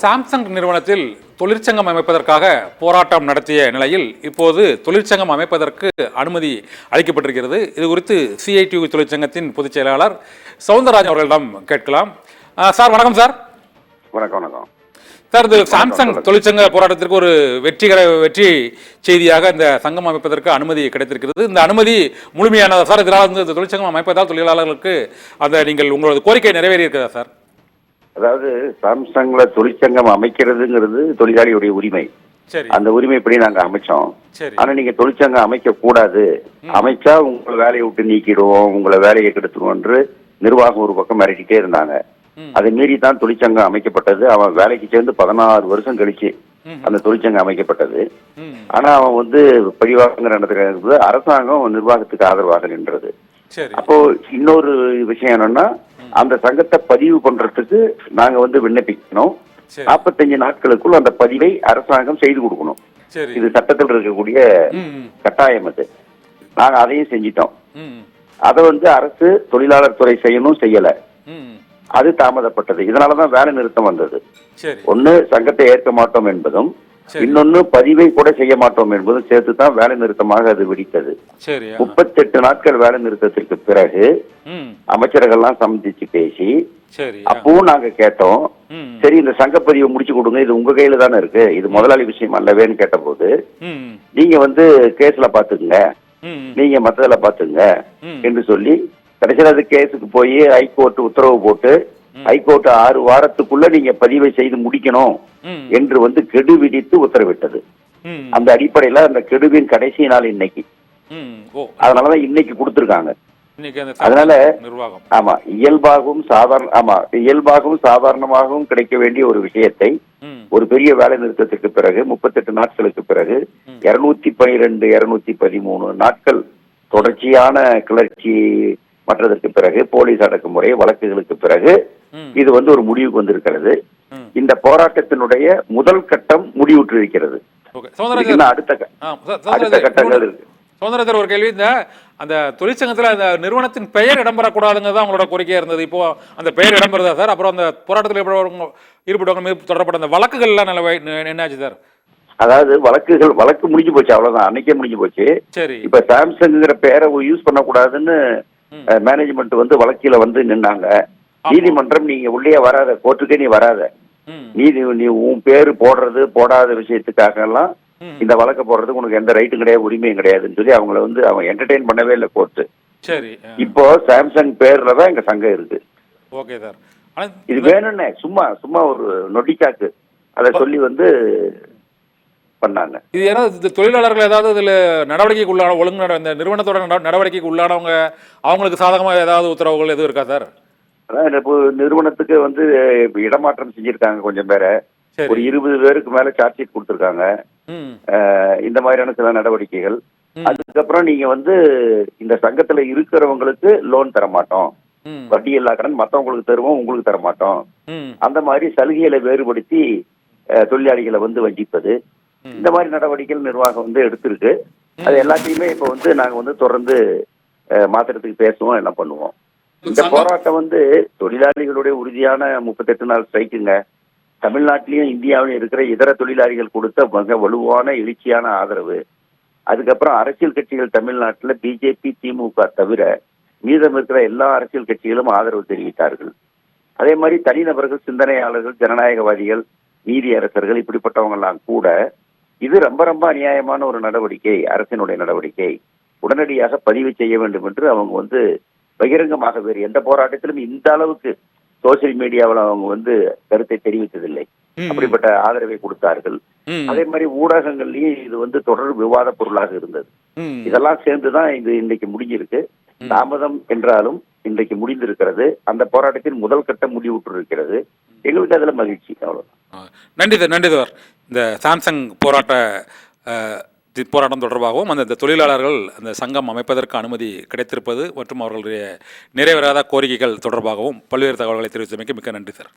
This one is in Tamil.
சாம்சங் நிறுவனத்தில் தொழிற்சங்கம் அமைப்பதற்காக போராட்டம் நடத்திய நிலையில் இப்போது தொழிற்சங்கம் அமைப்பதற்கு அனுமதி அளிக்கப்பட்டிருக்கிறது. இது குறித்து சிஐடியு தொழிற்சங்கத்தின் பொதுச் செயலாளர் சவுந்தரராஜன் அவர்களிடம் கேட்கலாம். சார் வணக்கம். சார் வணக்கம். வணக்கம் சார், இது சாம்சங் தொழிற்சங்க போராட்டத்திற்கு ஒரு வெற்றி செய்தியாக இந்த சங்கம் அமைப்பதற்கு அனுமதி கிடைத்திருக்கிறது. இந்த அனுமதி முழுமையானதா சார்? இதனால் இந்த தொழிற்சங்கம் அமைப்பதால் தொழிலாளர்களுக்கு அந்த நீங்கள் உங்களோட கோரிக்கை நிறைவேறி இருக்கிறதா சார்? அதாவது சாம்சங்ல தொழிற்சங்கம் அமைக்கிறதுங்கிறது தொழிலாளியுடைய உரிமை. அந்த உரிமைப்படி நாங்க அமைச்சோம். ஆனா நீங்க தொழிற்சங்கம் அமைக்க கூடாது, அமைச்சா உங்களை வேலையை விட்டு நீக்கிடுவோம், உங்களை வேலையை கெடுத்துருவோம் என்று நிர்வாகம் ஒரு பக்கம் மிரட்டிட்டே இருந்தாங்க. அதை மீறி தான் தொழிற்சங்கம் அமைக்கப்பட்டது. அவன் வேலைக்கு சேர்ந்து 16 வருஷம் கழிச்சு அந்த தொழிற்சங்கம் அமைக்கப்பட்டது. ஆனா அவன் பழிவாங்க நடத்துறது அரசாங்கம் நிர்வாகத்துக்கு ஆதரவாக நின்றது. அப்போ இன்னொரு விஷயம் என்னன்னா, அந்த சங்கத்தை பதிவு பண்றதுக்கு நாங்க விண்ணப்பிக்கணும். 45 நாட்களுக்குள் அந்த பதிவை அரசாங்கம் செய்து கொடுக்கணும். இது சட்டத்தில் இருக்கக்கூடிய கட்டாயம். அது நாங்க அதையும் செஞ்சிட்டோம். அதை அரசு தொழிலாளர் துறை செய்யல. அது தாமதப்பட்டது. இதனாலதான் வேலை நிறுத்தம் வந்தது. ஒண்ணு சங்கத்தை ஏற்க மாட்டோம் என்பதும், இன்னொன்னு பதிவை கூட செய்ய மாட்டோம் என்பதும் சேர்த்துதான் வேலை நிறுத்தமாக அது வெடித்தது. 38 நாட்கள் வேலை நிறுத்தத்திற்கு பிறகு அமைச்சர்கள்லாம் சந்திச்சு பேசி அப்பவும் நாங்க கேட்டோம், சரி இந்த சங்கப்பதிவை முடிச்சு கொடுங்க, இது உங்க கையில தானே இருக்கு, இது முதலாளி விஷயம் அல்லவேன்னு கேட்ட போது, நீங்க கேஸ்ல பாத்துக்குங்க, நீங்க மத்ததுல பாத்துங்க என்று சொல்லி கடைசியில் அது கேஸுக்கு போய் ஹைகோர்ட் உத்தரவு போட்டு ஹைகோர்ட் 6 வாரத்துக்குள்ள நீங்க பதிவை செய்து முடிக்கணும் என்று கெடு விதித்து உத்தரவிட்டது. அந்த அடிப்படையில அந்த கெடுவின் கடைசி நாள் இன்னைக்கு. அதனாலதான் இன்னைக்கு கொடுத்திருக்காங்க. அதனால ஆமா இயல்பாகவும் சாதாரணமாகவும் கிடைக்க வேண்டிய ஒரு விஷயத்தை ஒரு பெரிய வேலை நிறுத்தத்துக்கு பிறகு 38 நாட்களுக்கு பிறகு 212 213 நாட்கள் தொடர்ச்சியான கிளர்ச்சி மற்றதற்கு பிறகு போலீஸ் அடக்குமுறை வழக்குகளுக்கு பிறகு இது ஒரு முடிவுக்கு வந்திருக்கிறது. இந்த போராட்டத்தினுடைய முதல் கட்டம் முடிவுற்றிருக்கிறது. அடுத்த கட்டங்கள் இருக்கு. சௌந்தரராஜர், ஒரு கேள்வி. அந்த தொழிற்சங்கத்தில் அந்த நிறுவனத்தின் பெயர் இடம்பெறக்கூடாதுங்க தான் உங்களோட கோரிக்கையா இருந்தது. இப்போ அந்த பெயர் இடம்பெறதா சார்? அப்புறம் அந்த போராட்டத்தில் ஈடுபட்டவங்க மீது தொடரப்பட்ட அந்த வழக்குகள்லாம் என்னாச்சு சார்? அதாவது வழக்கு முடிஞ்சு போச்சு, அவ்வளவுதான், அன்னைக்கே முடிஞ்சு போச்சு. சரி, இப்ப சாம்சங்கிற பேரை யூஸ் பண்ணக்கூடாதுன்னு மேனேஜ்மெண்ட் வழக்கில நின்னாங்க. நீதிமன்றம் நீங்க உள்ளே வராத, கோர்ட்டுக்கே நீ வராத, நீ உன் பேரு போடாத விஷயத்துக்காக எல்லாம் இந்த வழக்க போடுறதுக்கு உனக்கு எந்த ரைட்டும் கிடையாது, உரிமையும் கிடையாதுன்னு சொல்லி அவங்கள அவங்க என்டர்டெயின் பண்ணவே இல்லை கோர்ட்டு. சரி, இப்போ சாம்சங் பேர்ல தான் எங்க சங்கம் இருக்கு. ஓகே சார், இது வேணும்னே சும்மா ஒரு நொடிக்காக்கு அதை சொல்லி பண்ணாங்க. இது ஏதாவது தொழிலாளர்கள் ஏதாவது இதுல நடவடிக்கைக்கு உள்ளான ஒழுங்கு இந்த நிறுவனத்தோட நடவடிக்கைக்கு உள்ளானவங்க அவங்களுக்கு சாதகமாக ஏதாவது உத்தரவுகள் எதுவும் இருக்கா சார்? அதான் இப்போ நிறுவனத்துக்கு இடமாற்றம் செஞ்சிருக்காங்க கொஞ்சம் பேரை. ஒரு 20 பேருக்கு மேல சார்ஜ் ஷீட் கொடுத்துருக்காங்க. இந்த மாதிரியான சில நடவடிக்கைகள். அதுக்கப்புறம் நீங்க இந்த சங்கத்துல இருக்கிறவங்களுக்கு லோன் தர மாட்டோம், வட்டி இல்லா கடன் மத்தவங்களுக்கு தருவோம், உங்களுக்கு தர மாட்டோம், அந்த மாதிரி சலுகைகளை வேறுபடுத்தி தொழிலாளிகளை வஞ்சிப்பது, இந்த மாதிரி நடவடிக்கைகள் நிர்வாகம் எடுத்திருக்கு. அது எல்லாத்தையுமே இப்ப நாங்க தொடர்ந்து மாத்திரத்துக்கு பேசுவோம், எல்லாம் பண்ணுவோம். இந்த போராட்டம் தொழிலாளிகளுடைய உறுதியான 38 நாள் ஸ்ட்ரைக்குங்க. தமிழ்நாட்டிலையும் இந்தியாவிலும் இருக்கிற இதர தொழிலாளிகள் கொடுத்த மிக வலுவான எழுச்சியான ஆதரவு. அதுக்கப்புறம் அரசியல் கட்சிகள் தமிழ்நாட்டில் பிஜேபி திமுக தவிர மீதம் இருக்கிற எல்லா அரசியல் கட்சிகளும் ஆதரவு தெரிவித்தார்கள். அதே மாதிரி தனிநபர்கள், சிந்தனையாளர்கள், ஜனநாயகவாதிகள், நீதி அரசர்கள் இப்படிப்பட்டவங்க எல்லாம் கூட இது ரொம்ப ரொம்ப அநியாயமான ஒரு நடவடிக்கை, அரசினுடைய நடவடிக்கை, உடனடியாக பதிவு செய்ய வேண்டும் என்று அவங்க பகிரங்கமாக வேறு எந்த போராட்டத்திலும் இந்த அளவுக்கு சோசியல் மீடியாவில் அவங்க கருத்தை தெரிவித்ததில்லை. அப்படிப்பட்ட ஆதரவை கொடுத்தார்கள். அதே மாதிரி ஊடகங்கள்லயும் இது தொடர் விவாத பொருளாக இருந்தது. இதெல்லாம் சேர்ந்துதான் இது இன்றைக்கு முடிஞ்சிருக்கு. தாமதம் என்றாலும் இன்றைக்கு முடிந்திருக்கிறது. அந்த போராட்டத்தின் முதல் கட்டம் முடிவுற்று இருக்கிறது. எங்களுக்கு அதுல மகிழ்ச்சி. அவ்வளவுதான். நன்றி சார். இந்த சாம்சங் போராட்டம் தொடர்பாகவும் அந்த தொழிலாளர்கள் அந்த சங்கம் அமைப்பதற்கு அனுமதி கிடைத்திருப்பது மற்றும் அவர்களுடைய நிறைவேறாத கோரிக்கைகள் தொடர்பாகவும் பல்வேறு தகவல்களை தெரிவித்தமைக்கு மிக்க நன்றி சார்.